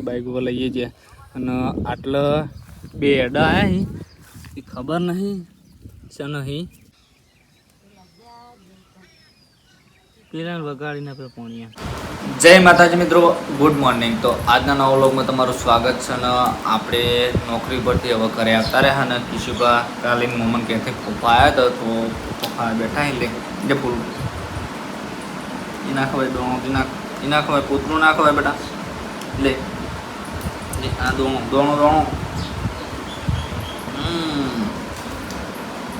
Bike पर लईए છીએ અને આટલા બે એડા આયા એ ખબર નહીં છે નહીં પેલા વગાડીને આપણે પોણિયા। જય માતાજી મિત્રો, ગુડ મોર્નિંગ। તો આજના નવા વ્લોગમાં તમારું સ્વાગત છે અને આપણે નોકરી પરથી હવે ઘરે આવતા રહ્યા અને કિશુભા કાલે મોમન ક્યાંથી પપ્પા આવ્યા હતા તો પપ્પા બેઠા એટલે જે ફૂલ એ ના ખવાય દોણો એ ના ખવાય પૂતરું ના ખવાય બેટા લે આ દોણો દોણો દોણો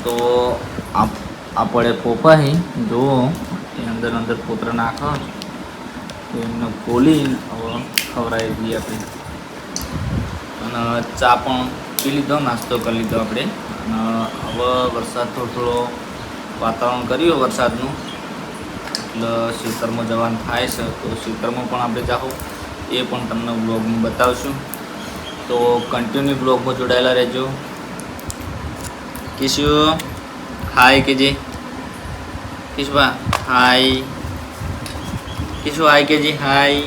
તો આપણે પોપા જુઓ એ અંદર અંદર પોત્ર નાખો તો એમને ખોલી હવે ખવડાવી દઈએ આપણે અને ચા પણ પી લીધો, નાસ્તો કરી લીધો આપણે અને હવે વરસાદ થોડો વાતાવરણ કર્યું વરસાદનું એટલે ખેતરમાં જવાનું થાય છે તો ખેતરમાં પણ આપણે જાઓ એ પણ તમને બ્લોગમાં બતાવશું તો કન્ટિન્યુ બ્લોગમાં જોડાયેલા રહેજો। કિશુ હાય કેજે, કિશુભા હાય, કિશુ હાય કેજે, હાય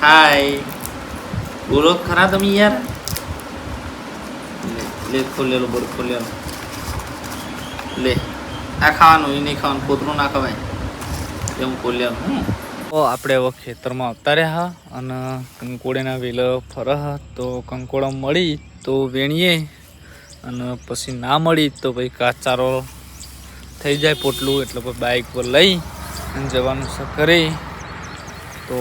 હાય બોલો ખરા તમે યાર। લે ખોલેલો બોલ ખોલેલો લે આ ખાવાનું એ નહીં ખાવાનું પોતરું ના ખવાય એમ ખોલેલું। તો આપણે હવે ખેતરમાં આવતા રહ્યા અને કંકોડાના વેલો ફરહ તો કંકોડા મળી તો વેણીએ અને પછી ના મળી તો ભાઈ કાચારો થઈ જાય પોટલું એટલે પછી બાઇક પર લઈ અને જવાનું છે ઘરે તો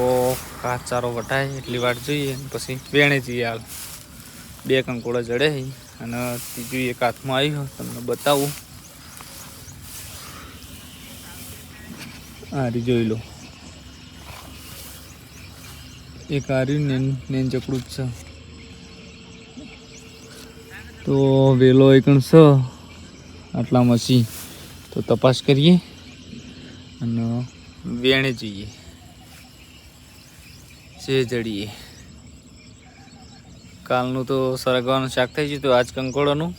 કાચારો વટાય એટલી વાર જોઈએ અને પછી વેણે જઈએ। હાલ બે કંકોડા જડે અને ત્રીજું એક હાથમાં આવ્યું તમને બતાવું આ રી જોઈ લો એક આર્યું ને જકડું જ છે તો વેલો એકણ છે આટલા મસી તો તપાસ કરીએ અને વેણે જઈએ છે જડીએ। કાલનું તો સરગવાનું શાક થઈ ગયું તો આજ કંકોડાનું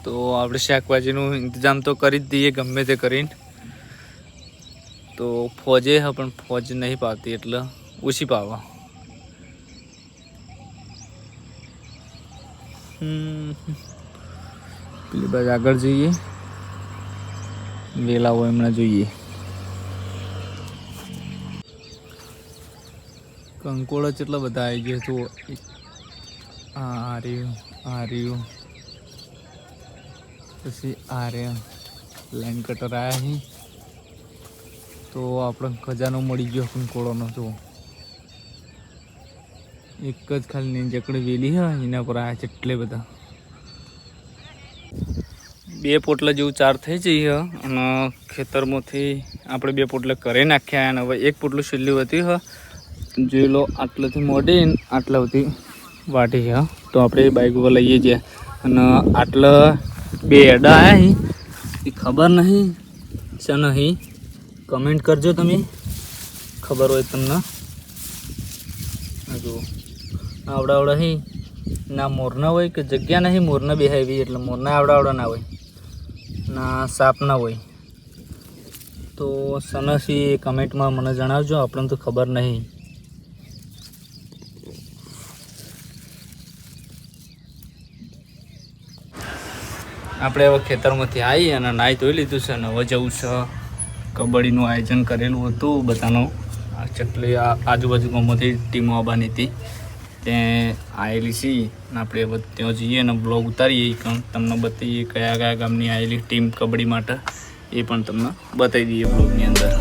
તો આપણે શાકભાજીનું ઇંતજામ તો કરી જ દઈએ ગમે તે કરીને તો ફોજે હા પણ ફોજ નહીં પાવતી એટલે ઓછી પાવા પેલી બાજુ આગળ જઈએ વેલા હોય એમણે જોઈએ કંકોડા કેટલા બધા આવી ગયા તો આ રહ્યું પછી આ રહ્યા લાઈન કટર આવ્યા તો આપણે ખજાનો મળી ગયો કંકોડાનો તો એક જ ખાલી જકડી વેલી હા એના પર આવ્યા છે એટલે બધા બે પોટલા જેવું ચાર થઈ જઈએ અને ખેતરમાંથી આપણે બે પોટલા કરે નાખ્યા અને હવે એક પોટલું છેલ્લું હતી હ જોઈ લો આટલાથી મોડી આટલાથી વાટી છે તો આપણે બાઇક ઉપર લઈએ છીએ અને આટલા બે એડા આવ્યા એ ખબર નહીં છે નહીં કમેન્ટ કરજો તમે ખબર હોય તમને। જુઓ આવડા ના મોરના હોય કે જગ્યા નહીં મોરના બેહાવી એટલે મોરના આવડા ના હોય ના સાપ ના હોય તો સનસી કમેન્ટમાં મને જણાવજો આપણને તો ખબર નહીં। આપણે હવે ખેતરમાંથી આવી અને નાહી ધોઈ લીધું છે અને હવે જવું છે કબડ્ડીનું આયોજન કરેલું હતું બધાનું જેટલી આજુબાજુ ગામમાંથી ટીમો આવવાની હતી ત્યાં આવેલી છીએ અને આપણે હવે ત્યાં જઈએ અને બ્લોગ ઉતારીએ પણ તમને બતાવીએ કયા કયા ગામની આવેલી ટીમ કબડ્ડી માટે એ પણ તમને બતાવી દઈએ બ્લોગની અંદર।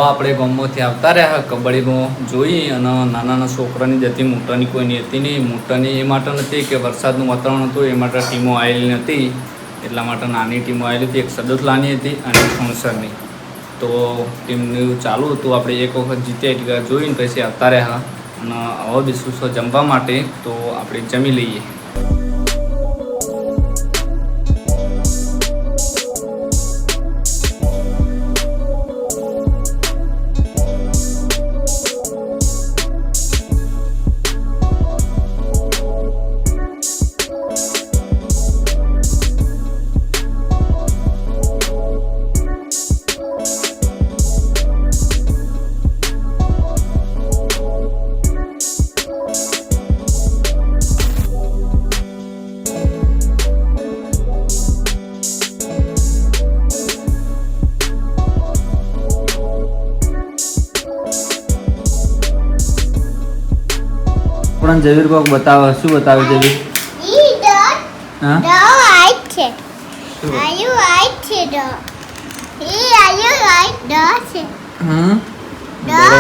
આપણે ગામમાંથી આવતા રહ્યા કબડ્ડીમાં જોઈ અને નાના છોકરાની જતી મોટાની કોઈની હતી નહીં. મોટાની એ માટે નથી કે વરસાદનું વાતાવરણ હતું એ માટે ટીમો આવેલી નથી, એટલા માટે નાની ટીમો આવેલી હતી. એક સદોતલાની હતી અને ખણસરની. તો ટીમનું ચાલુ હતું. આપણે એક વખત જીત્યા જોઈને પછી આવતા રહ્યા અને હવે બેસું જમવા માટે. તો આપણે જમી લઈએ. પણ જવીર કોક બતાવે. શું બતાવે જવીર? હા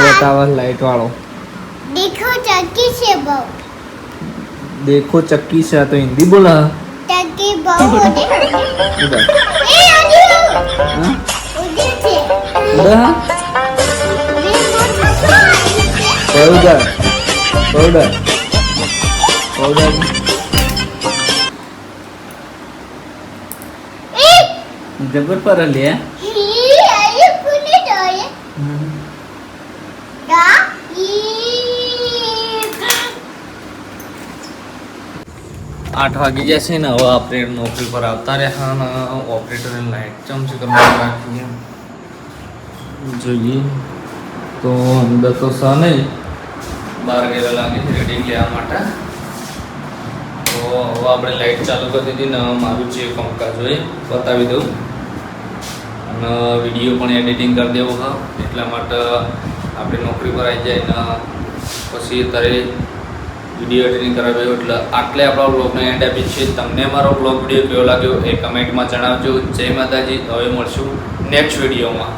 બતાવે લાઈટ વાળો. देखो चक्की से तो हिंदी बोला चक्की पाउडर पाउडर पाउडर जबर पर ले 8 વાગી જશે ને હવે આપણે નોકરી પર આવતા રહ્યા અને ઓપરેટરની લાઈટ ચમચી કરી રાખીએ. જોઈએ તો અંદર તો સ નહીં, બહાર ગયેલા લાગે છે રેડિંગ લેવા માટે. તો હવે આપણે લાઈટ ચાલુ કરી દીધી ને મારું જે કામકાજ હોય બતાવી દઉં અને વિડીયો પણ એડિટિંગ કરી દેવું હા. એટલા માટે આપણે નોકરી પર આવી જાય ને પછી અત્યારે વિડીયો એડિટિંગ કરાવ્યો. એટલે આટલે આપણા બ્લોગનો એન્ડ આપી છે. તમને અમારો બ્લોગ વિડીયો કેવો લાગ્યો એ કમેન્ટમાં જણાવજો. જય માતાજી. હવે મળશું નેક્સ્ટ વિડીયોમાં.